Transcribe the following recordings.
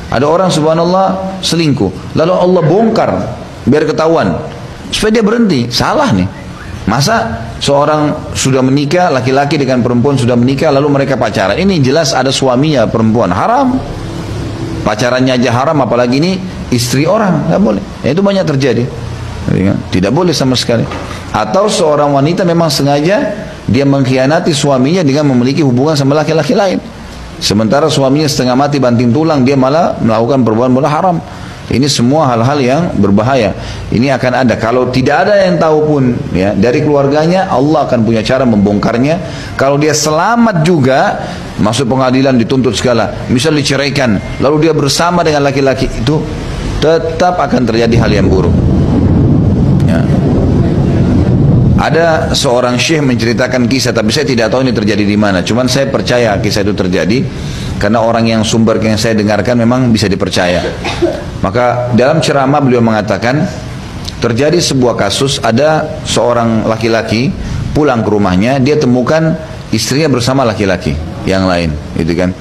Ada orang subhanallah selingkuh, lalu Allah bongkar biar ketahuan supaya dia berhenti. Salah nih. Masa seorang sudah menikah, laki-laki dengan perempuan sudah menikah, lalu mereka pacaran? Ini jelas ada suaminya perempuan, haram. Pacarannya aja haram, apalagi ini istri orang, nggak boleh. Ya, itu banyak terjadi. Tidak boleh sama sekali. Atau seorang wanita memang sengaja dia mengkhianati suaminya dengan memiliki hubungan sama laki-laki lain. Sementara suaminya setengah mati banting tulang, dia malah melakukan perbuatan haram. Ini semua hal-hal yang berbahaya. Ini akan ada. Kalau tidak ada yang tahu pun ya, dari keluarganya, Allah akan punya cara membongkarnya. Kalau dia selamat juga, masuk pengadilan dituntut segala, misal diceraikan, lalu dia bersama dengan laki-laki itu, tetap akan terjadi hal yang buruk ya. Ada seorang syekh menceritakan kisah, tapi saya tidak tahu ini terjadi di mana. Cuman saya percaya kisah itu terjadi karena orang yang sumber yang saya dengarkan memang bisa dipercaya. Maka dalam ceramah beliau mengatakan terjadi sebuah kasus, ada seorang laki-laki pulang ke rumahnya, dia temukan istrinya bersama laki-laki yang lain, gitu kan.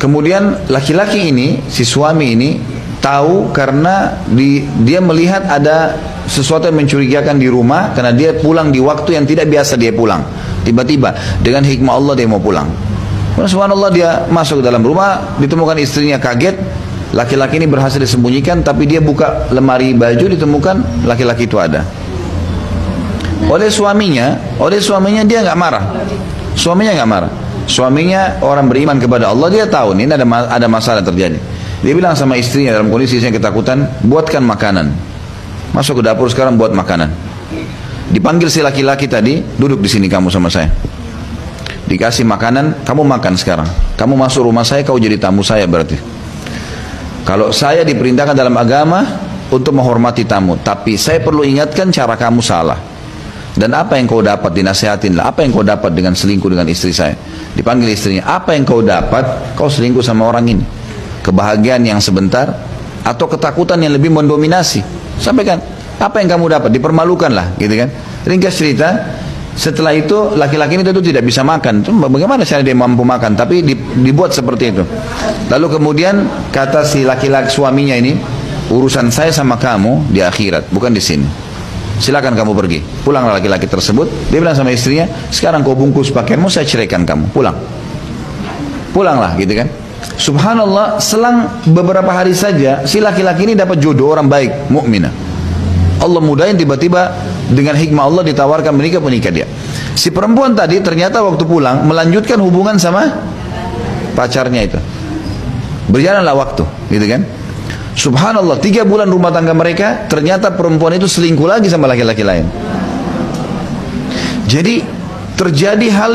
Kemudian laki-laki ini, si suami ini tahu karena dia melihat ada sesuatu yang mencurigakan di rumah karena dia pulang di waktu yang tidak biasa dia pulang. Tiba-tiba dengan hikmah Allah dia mau pulang. Subhanallah, dia masuk ke dalam rumah, ditemukan istrinya, kaget. Laki-laki ini berhasil disembunyikan, tapi dia buka lemari baju, ditemukan laki-laki itu ada. Oleh suaminya dia nggak marah. Suaminya nggak marah. Suaminya orang beriman kepada Allah, dia tahu ini ada masalah terjadi. Dia bilang sama istrinya dalam kondisi yang ketakutan, buatkan makanan. Masuk ke dapur sekarang, buat makanan. Dipanggil si laki-laki tadi, duduk di sini kamu sama saya. Dikasih makanan, kamu makan sekarang. Kamu masuk rumah saya, kau jadi tamu saya berarti. Kalau saya diperintahkan dalam agama untuk menghormati tamu, tapi saya perlu ingatkan cara kamu salah. Dan apa yang kau dapat, dinasihatinlah. Apa yang kau dapat dengan selingkuh dengan istri saya? Dipanggil istrinya, apa yang kau dapat, kau selingkuh sama orang ini? Kebahagiaan yang sebentar atau ketakutan yang lebih mendominasi? Sampaikan, apa yang kamu dapat? Dipermalukanlah, gitu kan? Ringkas cerita. Setelah itu laki-laki itu tidak bisa makan. Bagaimana cara dia mampu makan? Tapi dibuat seperti itu. Lalu kemudian kata si laki-laki suaminya ini, urusan saya sama kamu di akhirat, bukan di sini. Silakan kamu pergi. Pulanglah laki-laki tersebut. Dia bilang sama istrinya, sekarang kau bungkus pakaianmu, saya ceraikan kamu. Pulang. Pulanglah, gitu kan? Subhanallah, selang beberapa hari saja si laki-laki ini dapat jodoh orang baik, mukminah. Allah mudahin, tiba-tiba dengan hikmah Allah ditawarkan menikah dia. Si perempuan tadi ternyata waktu pulang melanjutkan hubungan sama pacarnya itu. Berjalanlah waktu, gitu kan? Subhanallah, 3 bulan rumah tangga mereka, ternyata perempuan itu selingkuh lagi sama laki-laki lain. Jadi terjadi hal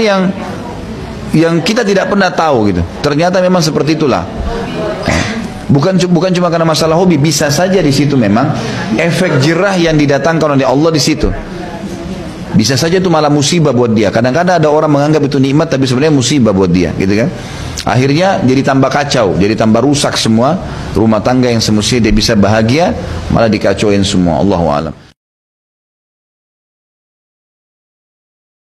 yang kita tidak pernah tahu gitu. Ternyata memang seperti itulah. Bukan cuma karena masalah hobi, bisa saja di situ memang efek jerah yang didatangkan oleh Allah di situ. Bisa saja itu malah musibah buat dia. Kadang-kadang ada orang menganggap itu nikmat, tapi sebenarnya musibah buat dia, gitu kan? Akhirnya jadi tambah kacau, jadi tambah rusak semua rumah tangga yang semestinya dia bisa bahagia, malah dikacauin semua. Allahu a'lam.